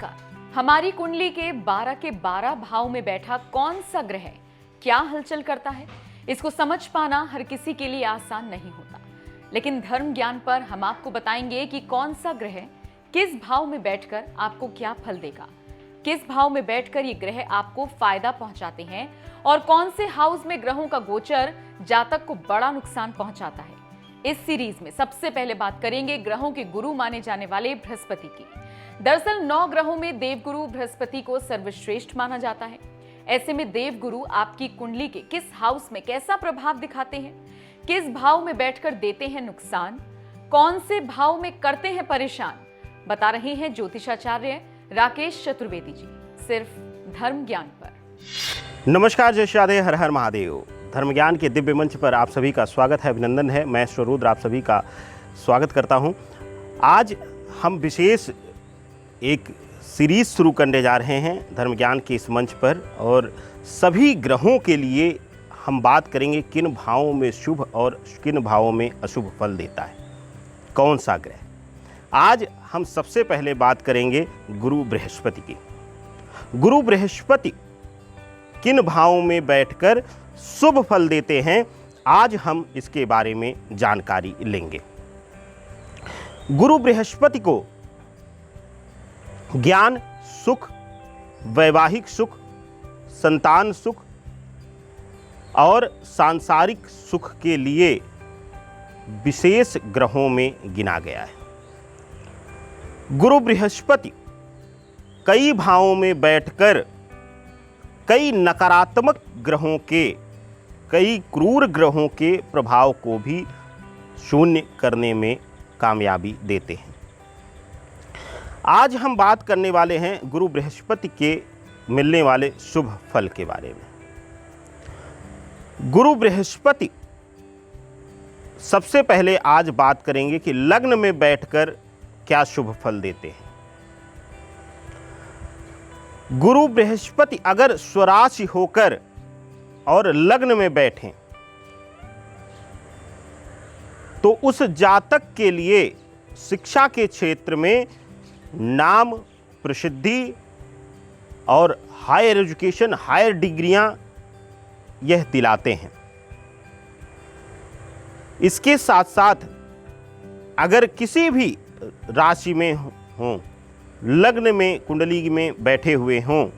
नमस्कार। हमारी कुंडली के 12 भाव में बैठा कौन सा ग्रह क्या हलचल करता है, इसको समझ पाना हर किसी के लिए आसान नहीं होता। लेकिन धर्म ज्ञान पर हम आपको बताएंगे कि कौन सा ग्रह किस भाव में बैठकर आपको क्या फल देगा, किस भाव में बैठकर ये ग्रह आपको फायदा पहुंचाते हैं और कौन से हाउस में ग्रहों का गोचर जातक को बड़ा नुकसान पहुंचाता है। इस सीरीज में सबसे पहले बात करेंगे ग्रहों के गुरु माने जाने वाले बृहस्पति की। दरअसल 9 ग्रहों में देवगुरु बृहस्पति को सर्वश्रेष्ठ माना जाता है। ऐसे में देवगुरु आपकी कुंडली के किस हाउस में कैसा प्रभाव दिखाते हैं, किस भाव में बैठकर देते हैं नुकसान, कौन से भाव में करते हैं परेशान, बता रहे हैं ज्योतिषाचार्य राकेश चतुर्वेदी जी, सिर्फ धर्म ज्ञान पर। नमस्कार, जय श्री राधे, हर हर महादेव। धर्म ज्ञान के दिव्य मंच पर आप सभी का स्वागत है, अभिनंदन है। मैं स्वरूद्र आप सभी का स्वागत करता हूं। आज हम विशेष एक सीरीज शुरू करने जा रहे हैं धर्म ज्ञान के इस मंच पर, और सभी ग्रहों के लिए हम बात करेंगे किन भावों में शुभ और किन भावों में अशुभ फल देता है, कौन सा ग्रह। आज हम सबसे पहले बात करेंगे गुरु बृहस्पति की। गुरु बृहस्पति किन भावों में बैठकर शुभ फल देते हैं, आज हम इसके बारे में जानकारी लेंगे। गुरु बृहस्पति को ज्ञान, सुख, वैवाहिक सुख, संतान सुख और सांसारिक सुख के लिए विशेष ग्रहों में गिना गया है। गुरु बृहस्पति कई भावों में बैठकर कई नकारात्मक ग्रहों के, कई क्रूर ग्रहों के प्रभाव को भी शून्य करने में कामयाबी देते हैं। आज हम बात करने वाले हैं गुरु बृहस्पति के मिलने वाले शुभ फल के बारे में। गुरु बृहस्पति सबसे पहले आज बात करेंगे कि लग्न में बैठकर क्या शुभ फल देते हैं। गुरु बृहस्पति अगर स्वराशि होकर और लग्न में बैठें तो उस जातक के लिए शिक्षा के क्षेत्र में नाम, प्रसिद्धि और हायर एजुकेशन, हायर डिग्रियां यह दिलाते हैं। इसके साथ साथ अगर किसी भी राशि में हों, लग्न में कुंडली में बैठे हुए हों,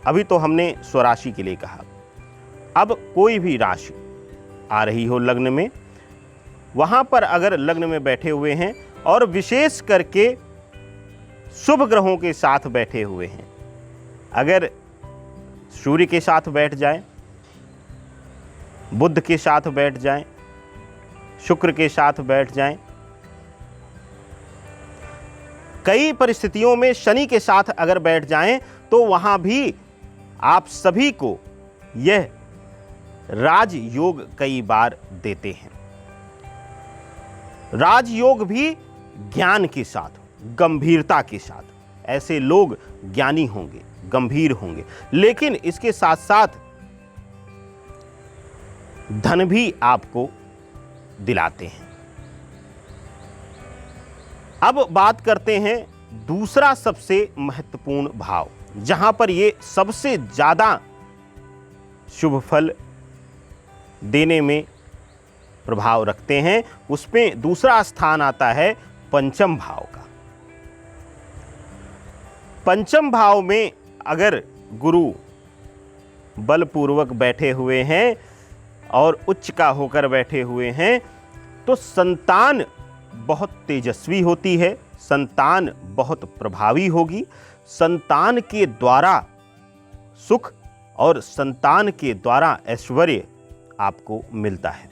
अभी तो हमने स्वराशि के लिए कहा, अब कोई भी राशि आ रही हो लग्न में, वहाँ पर अगर लग्न में बैठे हुए हैं और विशेष करके शुभ ग्रहों के साथ बैठे हुए हैं, अगर सूर्य के साथ बैठ जाएं, बुध के साथ बैठ जाएं, शुक्र के साथ बैठ जाएं, कई परिस्थितियों में शनि के साथ अगर बैठ जाएं, तो वहां भी आप सभी को यह राजयोग कई बार देते हैं। राजयोग भी ज्ञान के साथ, गंभीरता के साथ। ऐसे लोग ज्ञानी होंगे, गंभीर होंगे, लेकिन इसके साथ साथ धन भी आपको दिलाते हैं। अब बात करते हैं दूसरा सबसे महत्वपूर्ण भाव, जहां पर ये सबसे ज्यादा शुभ फल देने में प्रभाव रखते हैं। उसमें दूसरा स्थान आता है पंचम भाव का। पंचम भाव में अगर गुरु बलपूर्वक बैठे हुए हैं और उच्च का होकर बैठे हुए हैं, तो संतान बहुत तेजस्वी होती है, संतान बहुत प्रभावी होगी, संतान के द्वारा सुख और संतान के द्वारा ऐश्वर्य आपको मिलता है।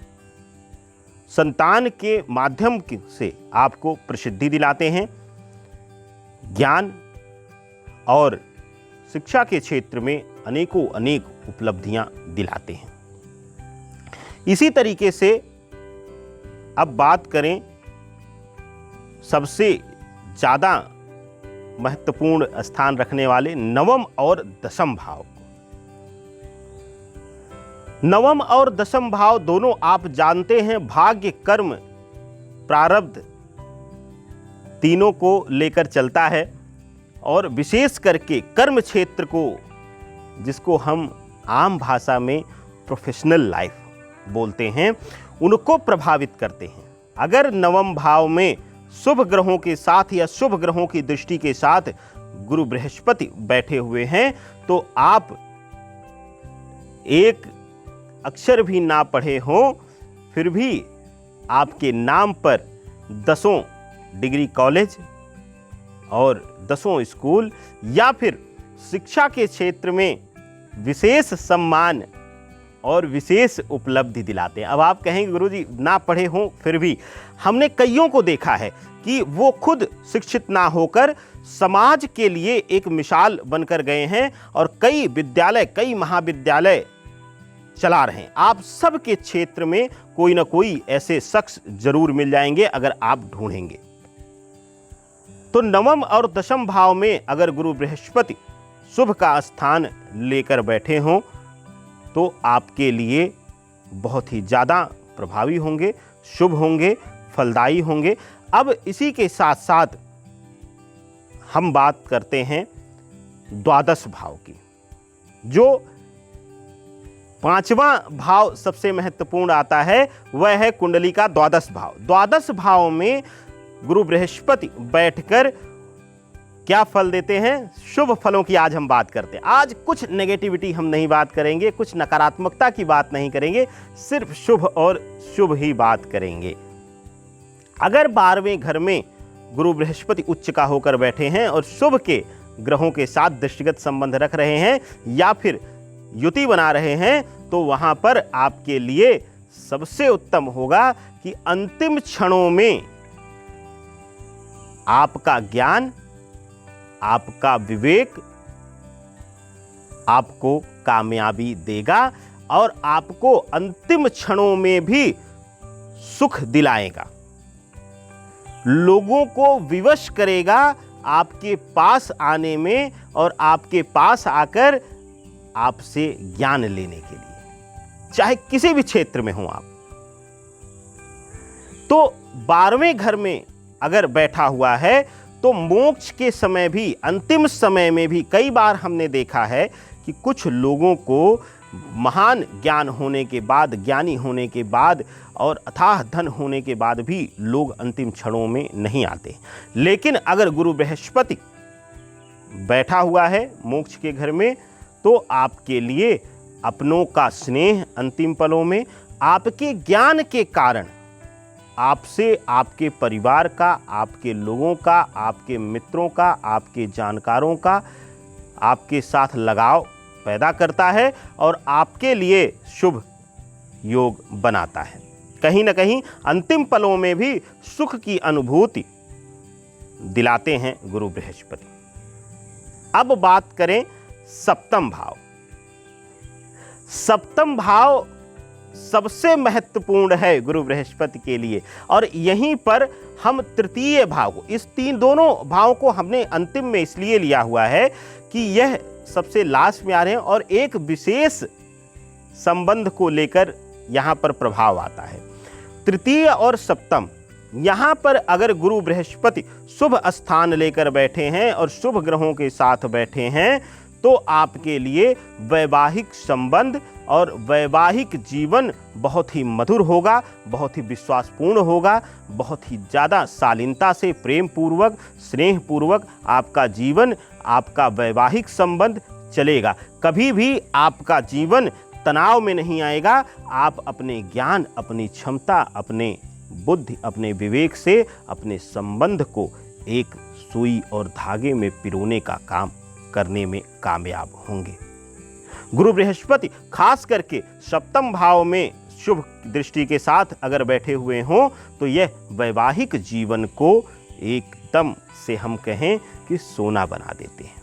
संतान के माध्यम से आपको प्रसिद्धि दिलाते हैं, ज्ञान और शिक्षा के क्षेत्र में अनेक उपलब्धियां दिलाते हैं। इसी तरीके से अब बात करें सबसे ज़्यादा महत्वपूर्ण स्थान रखने वाले नवम और दशम भाव को। नवम और दशम भाव दोनों आप जानते हैं भाग्य, कर्म, प्रारब्ध तीनों को लेकर चलता है और विशेष करके कर्म क्षेत्र को, जिसको हम आम भाषा में प्रोफेशनल लाइफ बोलते हैं, उनको प्रभावित करते हैं। अगर नवम भाव में शुभ ग्रहों के साथ या शुभ ग्रहों की दृष्टि के साथ गुरु बृहस्पति बैठे हुए हैं तो आप एक अक्षर भी ना पढ़े हो फिर भी आपके नाम पर 10 डिग्री कॉलेज और 10 स्कूल या फिर शिक्षा के क्षेत्र में विशेष सम्मान और विशेष उपलब्धि दिलाते हैं। अब आप कहेंगे गुरुजी ना पढ़े हों फिर भी, हमने कईयों को देखा है कि वो खुद शिक्षित ना होकर समाज के लिए एक मिसाल बनकर गए हैं और कई विद्यालय, कई महाविद्यालय चला रहे हैं। आप सबके क्षेत्र में कोई ना कोई ऐसे शख्स जरूर मिल जाएंगे अगर आप ढूंढेंगे। तो नवम और दशम भाव में अगर गुरु बृहस्पति शुभ का स्थान लेकर बैठे हों तो आपके लिए बहुत ही ज़्यादा प्रभावी होंगे, शुभ होंगे, फलदायी होंगे। अब इसी के साथ साथ हम बात करते हैं द्वादश भाव की। जो 5वां भाव सबसे महत्वपूर्ण आता है वह है कुंडली का द्वादश भाव। द्वादश भाव में गुरु बृहस्पति बैठकर क्या फल देते हैं, शुभ फलों की आज हम बात करते हैं। आज कुछ नेगेटिविटी हम नहीं बात करेंगे, कुछ नकारात्मकता की बात नहीं करेंगे, सिर्फ शुभ और शुभ ही बात करेंगे। अगर 12वें घर में गुरु बृहस्पति उच्च का होकर बैठे हैं और शुभ के ग्रहों के साथ दृष्टिगत संबंध रख रहे हैं या फिर युति बना रहे हैं तो वहां पर आपके लिए सबसे उत्तम होगा कि अंतिम क्षणों में आपका ज्ञान, आपका विवेक आपको कामयाबी देगा और आपको अंतिम क्षणों में भी सुख दिलाएगा, लोगों को विवश करेगा आपके पास आने में और आपके पास आकर आपसे ज्ञान लेने के लिए, चाहे किसी भी क्षेत्र में हो आप। तो 12वें घर में अगर बैठा हुआ है तो मोक्ष के समय भी, अंतिम समय में भी कई बार हमने देखा है कि कुछ लोगों को महान ज्ञान होने के बाद, ज्ञानी होने के बाद और अथाह धन होने के बाद भी लोग अंतिम क्षणों में नहीं आते। लेकिन अगर गुरु बृहस्पति बैठा हुआ है मोक्ष के घर में तो आपके लिए अपनों का स्नेह अंतिम पलों में, आपके ज्ञान के कारण आपसे, आपके परिवार का, आपके लोगों का, आपके मित्रों का, आपके जानकारों का आपके साथ लगाव पैदा करता है और आपके लिए शुभ योग बनाता है। कहीं ना कहीं अंतिम पलों में भी सुख की अनुभूति दिलाते हैं गुरु बृहस्पति। अब बात करें सप्तम भाव। सप्तम भाव सबसे महत्वपूर्ण है गुरु बृहस्पति के लिए और यहीं पर हम तृतीय भाव को, इस दोनों भाव को हमने अंतिम में इसलिए लिया हुआ है कि यह सबसे लास्ट में आ रहे हैं और एक विशेष संबंध को लेकर यहां पर प्रभाव आता है। तृतीय और सप्तम, यहां पर अगर गुरु बृहस्पति शुभ स्थान लेकर बैठे हैं और शुभ ग्रहों के साथ बैठे हैं तो आपके लिए वैवाहिक संबंध और वैवाहिक जीवन बहुत ही मधुर होगा, बहुत ही विश्वासपूर्ण होगा, बहुत ही ज़्यादा शालीनता से, प्रेम पूर्वक, स्नेह पूर्वक आपका जीवन, आपका वैवाहिक संबंध चलेगा। कभी भी आपका जीवन तनाव में नहीं आएगा। आप अपने ज्ञान, अपनी क्षमता, अपने बुद्धि, अपने विवेक से अपने संबंध को एक सुई और धागे में पिरोने का काम करने में कामयाब होंगे। गुरु बृहस्पति खास करके सप्तम भाव में शुभ दृष्टि के साथ अगर बैठे हुए हों तो यह वैवाहिक जीवन को एकदम से हम कहें कि सोना बना देते हैं।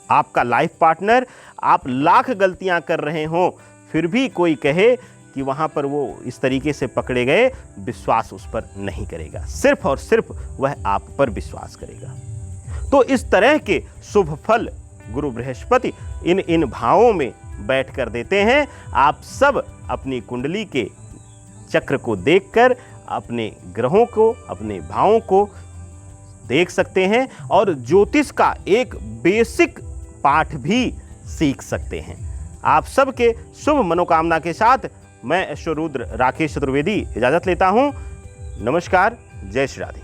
आपका लाइफ पार्टनर, आप लाख गलतियां कर रहे हों फिर भी कोई कहे कि वहां पर वो इस तरीके से पकड़े गए, विश्वास उस पर नहीं करेगा, सिर्फ और सिर्फ वह आप पर विश्वास करेगा। तो इस तरह के शुभ फल गुरु बृहस्पति इन भावों में बैठ कर देते हैं। आप सब अपनी कुंडली के चक्र को देखकर अपने ग्रहों को, अपने भावों को देख सकते हैं और ज्योतिष का एक बेसिक पाठ भी सीख सकते हैं। आप सबके शुभ मनोकामना के साथ मैं एस्ट्रो रुद्र राकेश चतुर्वेदी इजाजत लेता हूं। नमस्कार, जय श्री राधे।